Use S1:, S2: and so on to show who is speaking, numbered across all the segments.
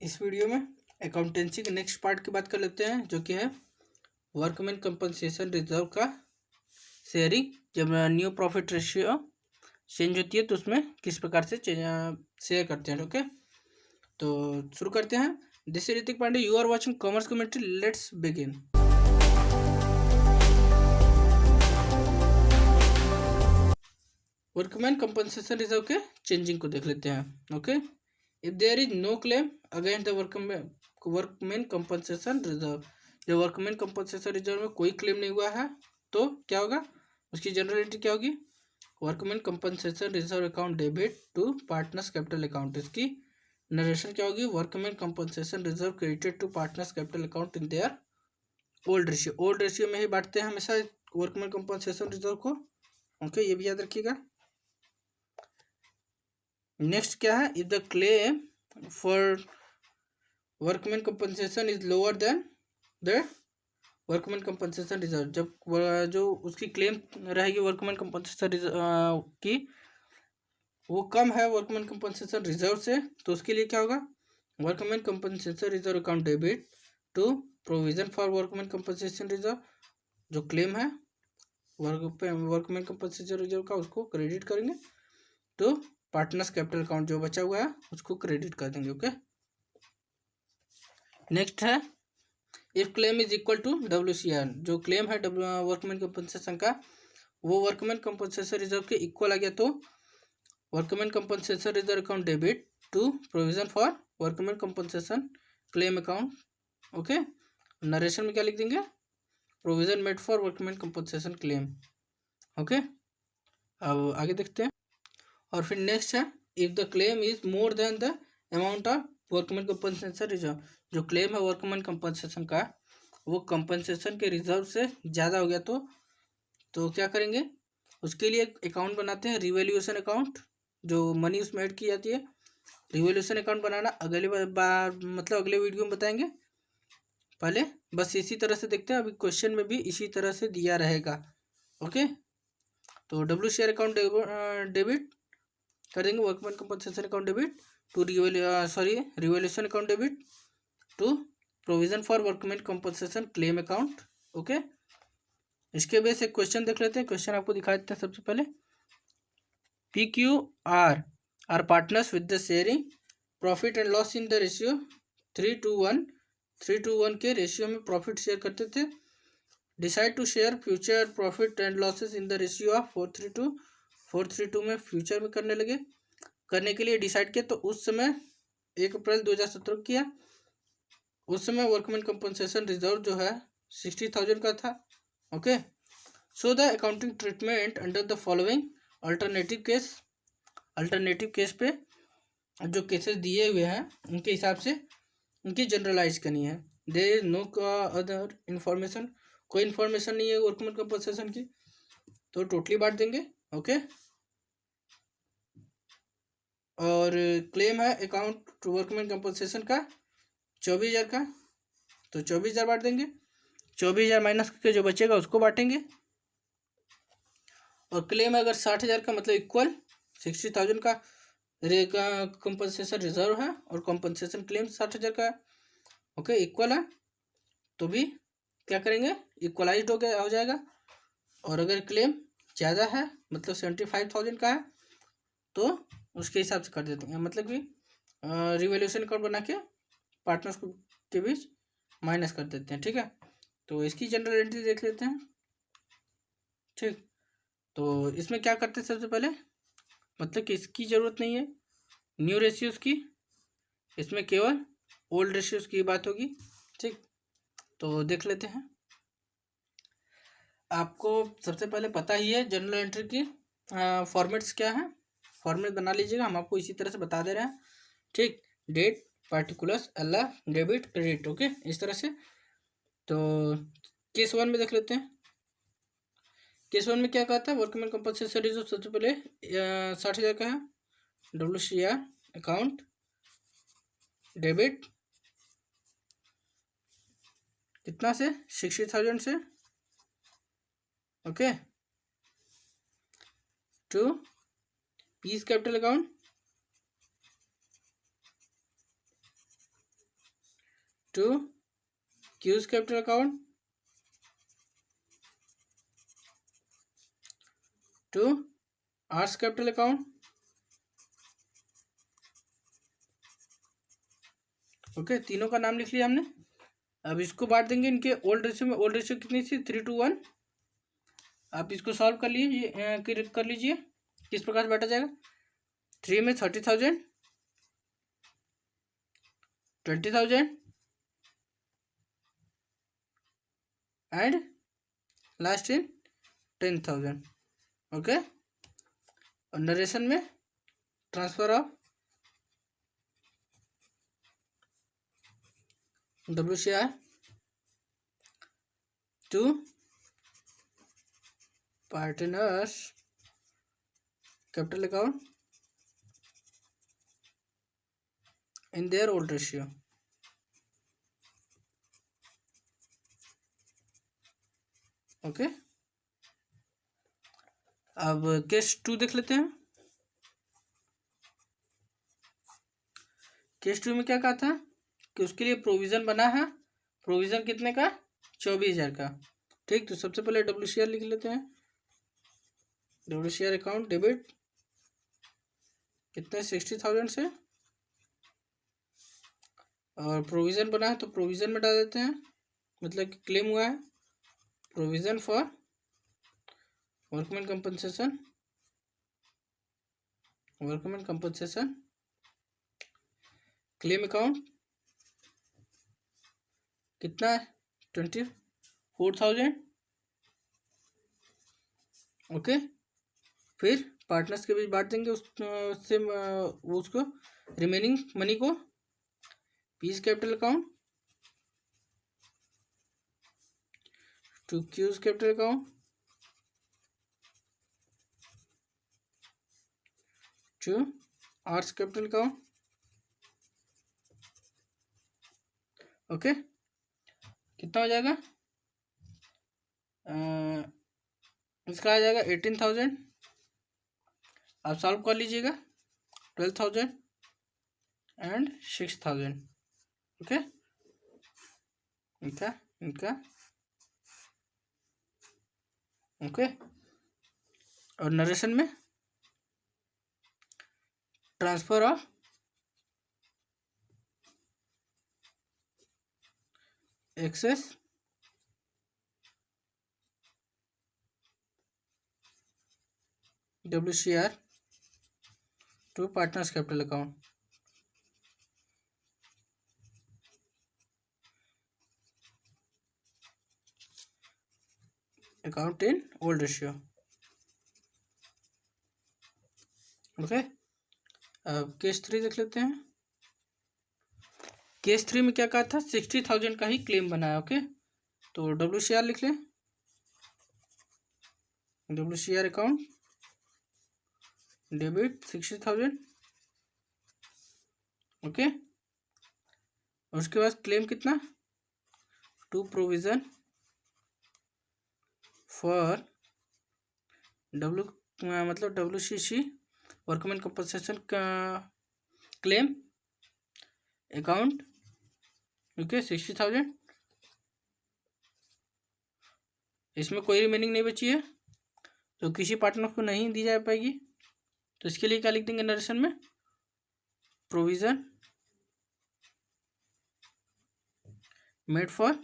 S1: इस वीडियो में अकाउंटेंसी के नेक्स्ट पार्ट की बात कर लेते हैं, जो कि है वर्कमैन कंपनसेशन रिजर्व का शेयरिंग। जब न्यू प्रॉफिट रेशियो चेंज होती है तो उसमें किस प्रकार से शेयर करते हैं। ओके, तो शुरू करते हैं। This is Hrithik Pandey, you are watching commerce commentary. Let's begin. Workman compensation reserve के चेंजिंग को देख लेते हैं। Okay, if there is no claim against the workman compensation reserve, जब वर्कमैन कंपनसेशन रिजर्व में कोई क्लेम नहीं हुआ है तो क्या होगा, उसकी जनरल एंट्री क्या होगी, workman compensation reserve account debit to partners capital account. इसकी नरेशन क्या होगी, workman compensation reserve credited to partners capital account in their old ratio. Old ratio में ही बांटते हैं हमेशा वर्कमैन कंपनसेशन रिजर्व को। ओके, ये भी याद रखिएगा। नेक्स्ट क्या है, if the claim for workman compensation is lower than the workman compensation reserve, जब जो उसकी क्लेम रहेगी वर्कमैन कंपनसेशन की वो कम है वर्कमैन कंपनसेशन रिजर्व से, तो उसके लिए क्या होगा, workman compensation reserve account debit to provision for workman compensation reserve. जो क्लेम है वर्कमैन कंपनसेशन रिजर्व का उसको क्रेडिट करेंगे, तो पार्टनर्स कैपिटल अकाउंट जो बचा हुआ है उसको क्रेडिट कर देंगे। ओके, नेक्स्ट है if claim is equal to WCR, जो क्लेम है वर्कमैन कंपनसेशन का वो वर्कमैन कंपनसेशन रिजर्व के इक्वल आ गया, तो workman compensation reserve account debit to provision for workman compensation claim account. Okay, narration में क्या लिख देंगे, provision made for workman compensation claim. Okay, अब आगे देखते हैं। और फिर नेक्स्ट है if the claim is more than the amount of workman compensation reserve, जो क्लेम है वर्कमैन कंपनसेशन का वो कंपनसेशन के रिजर्व से ज़्यादा हो गया, तो क्या करेंगे, उसके लिए एक अकाउंट बनाते हैं, रिवैल्यूएशन अकाउंट, जो मनी उसमें ऐड की जाती है। रिवैल्यूएशन अकाउंट बनाना अगले बार मतलब अगले वीडियो में बताएंगे, पहले बस इसी तरह से देखते हैं। अभी क्वेश्चन में भी इसी तरह से दिया रहेगा। ओके, तो WCR अकाउंट डेबिट कर देंगे, workman compensation account debit to revaluation account debit to provision for workman compensation claim account. Okay, इसके बेस एक क्वेश्चन देख लेते हैं। क्वेश्चन आपको दिखा देते हैं। सबसे पहले PQR are partners with the sharing profit and loss in the ratio 3:1। 3:1 के रेशियो में प्रॉफिट शेयर करते थे। Decide to share future profit and losses in the ratio of 4:3:2। 4:3:2 में फ्यूचर में करने लगे। करने के लिए डिसाइड किया तो उस समय 1 अप्रैल 2017 किया। उस समय वर्कमैन कंपनसेशन रिजर्व जो है 60,000 का था। Okay, so the accounting treatment under the following alternative case पे जो केसेस दिए हुए हैं उनके हिसाब से उनकी जनरलाइज करनी है। There is no other information, कोई इन्फॉर्मेशन नहीं है वर्कमैन कंपनसेशन की, तो टोटली बांट देंगे। ओके, और क्लेम है अकाउंट वर्कमैन कंपनसेशन का 24,000 का, तो 24,000 बांट देंगे। 24,000 माइनस करके जो बचेगा उसको बांटेंगे। और क्लेम है अगर 60,000 का, मतलब इक्वल 60,000 का कंपनसेशन रिजर्व है और कंपनसेशन क्लेम 60,000 का है। ओके, इक्वल है तो भी क्या करेंगे, इक्वलाइज्ड हो जाएगा। और अगर क्लेम ज़्यादा है मतलब 75,000 का है तो उसके हिसाब से कर देते हैं, मतलब कि रिवैल्यूएशन अकाउंट बना के पार्टनर्स के बीच माइनस कर देते हैं। ठीक है, तो इसकी जनरल एंट्री देख लेते हैं। ठीक, तो इसमें क्या करते हैं, सबसे पहले मतलब कि इसकी ज़रूरत नहीं है न्यू रेशियोज़ की, इसमें केवल ओल्ड रेशियोज़ की बात होगी। ठीक, तो देख लेते हैं। आपको सबसे पहले पता ही है जनरल एंट्री की फॉर्मेट्स क्या है, फॉर्मेट बना लीजिएगा, हम आपको इसी तरह से बता दे रहे हैं। ठीक, date particulars debit credit. Okay, इस तरह से। तो केस 1 में देख लेते हैं। केस 1 में क्या कहता है, वर्कमैन कंपनसेशन रिजर्व सबसे पहले 60,000 का है, WCR अकाउंट डेबिट कितना से, 60,000 से। Okay, to P's capital account to Q's capital account to R's capital account. Okay, तीनों का नाम लिख लिया हमने। अब इसको बांट देंगे इनके ओल्ड रेशियो में। ओल्ड रेशियो कितनी थी? 3:1। आप इसको सॉल्व कर लीजिए, कर लीजिए किस प्रकार से बांटा जाएगा। 3 में 30,000, 20,000 एंड लास्ट इन 10,000। ओके, और नरेशन में transfer of WCR to partners capital account in their old ratio। Okay, अब केस 2 देख लेते हैं। केस 2 में क्या कहा था कि उसके लिए प्रोविज़न बना है। प्रोविज़न कितने का? 24,000 का। ठीक, तो सबसे पहले WCR लिख लेते हैं। WCR अकाउंट डेबिट कितने? 60,000 से, और प्रोविज़न बना है तो प्रोविज़न में डाल देते हैं, मतलब कि क्लेम हुआ है। Provision for workman compensation, workman compensation claim account कितना है? 24,000। ओके, फिर पार्टनर्स के बीच बांट देंगे उससे उसको रिमेनिंग मनी को। P's capital account to Q's capital account to R's capital account. Okay, कितना हो जाएगा? इसका आ जाएगा 18,000। आप सॉल्व कर लीजिएगा। 12,000 एंड 6,000। ओके, इनका इनका ओके, और नरेशन में transfer of excess WCR to partners capital account. Account in old ratio. Okay, अब केस 3 देख लेते हैं। केस 3 में क्या कहा था? 60,000 का ही क्लेम बना है। ओके, तो WCR लिख लें। WCR account debit 60,000। ओके, और उसके बाद क्लेम कितना? टू प्रोविज़न फॉर मतलब WCC वर्कमैन कंपनसेशन का क्लेम अकाउंट। ओके, 60,000। इसमें कोई रिमेनिंग नहीं बची है तो किसी पार्टनर को नहीं दी जा पाएगी, तो इसके लिए क्या लिख देंगे नरेशन में? Provision made for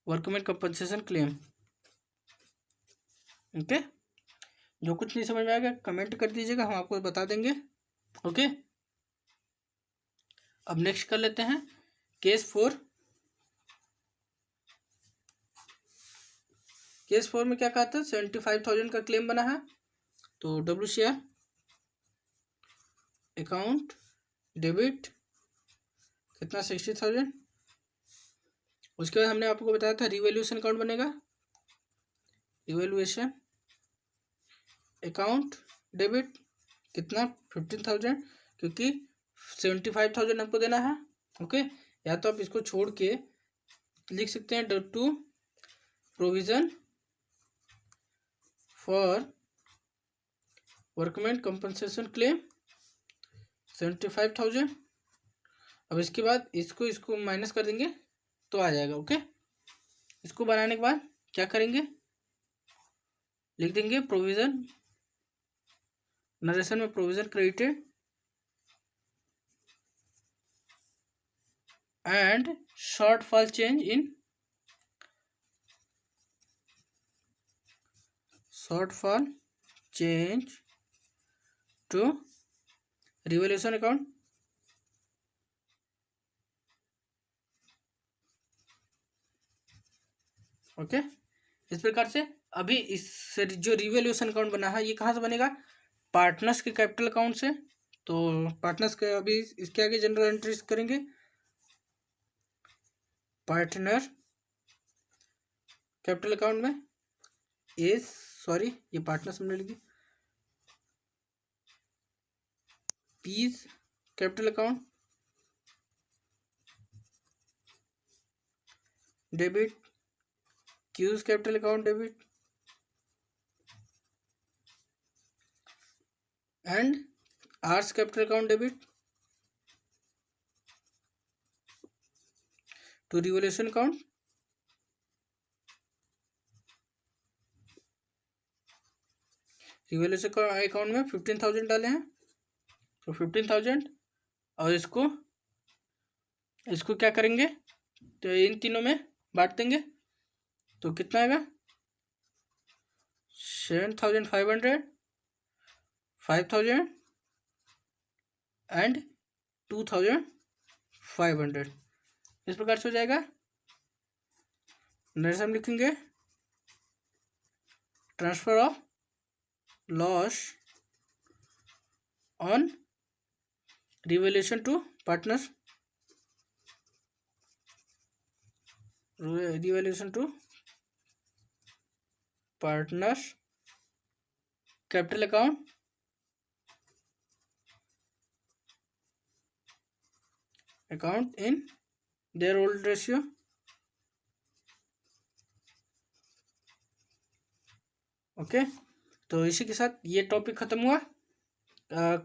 S1: workman compensation claim. Okay, जो कुछ नहीं समझ में आएगा कमेंट कर दीजिएगा, हम आपको बता देंगे। ओके, अब नेक्स्ट कर लेते हैं केस 4। केस 4 में क्या कहा था? 75,000 का क्लेम बना है, तो WCR अकाउंट डेबिट कितना? 60,000। उसके बाद हमने आपको बताया था रिवैल्यूएशन अकाउंट बनेगा। रिवैल्यूएशन अकाउंट डेबिट कितना? 15,000, क्योंकि 75,000 आपको देना है। ओके, या तो आप इसको छोड़ के लिख सकते हैं to provision for workman compensation claim 75,000। अब इसके बाद इसको माइनस कर देंगे तो आ जाएगा। ओके, इसको बनाने के बाद क्या करेंगे, लिख देंगे प्रोविजन, नरेशन में provision credited and shortfall change in to revaluation account। Okay, इस प्रकार से अभी इस जो रिवैल्यूएशन अकाउंट बना है ये कहाँ से बनेगा, पार्टनर्स के कैपिटल अकाउंट से। तो पार्टनर्स के अभी इसके आगे जनरल एंट्रीज करेंगे, पार्टनर कैपिटल अकाउंट में ये पार्टनर्स हमने लिखी, P's capital account debit, Q's capital account debit and R's capital account debit to revaluation account. Revaluation account में 15,000 डाले हैं, तो 15,000 और इसको क्या करेंगे, तो इन तीनों में बांट देंगे तो कितना आएगा 7,500, 5,000 एंड 2,500। इस प्रकार से हो जाएगा। नेक्स्ट हम लिखेंगे transfer of loss on revaluation to partners, revaluation to partners capital account in their old ratio. Okay, तो इसी के साथ ये टॉपिक खत्म हुआ।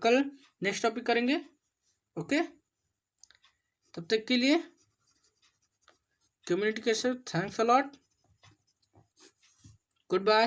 S1: कल नेक्स्ट टॉपिक करेंगे। ओके, तब तक के लिए कम्युनिटी के साथ thanks a lot, good bye.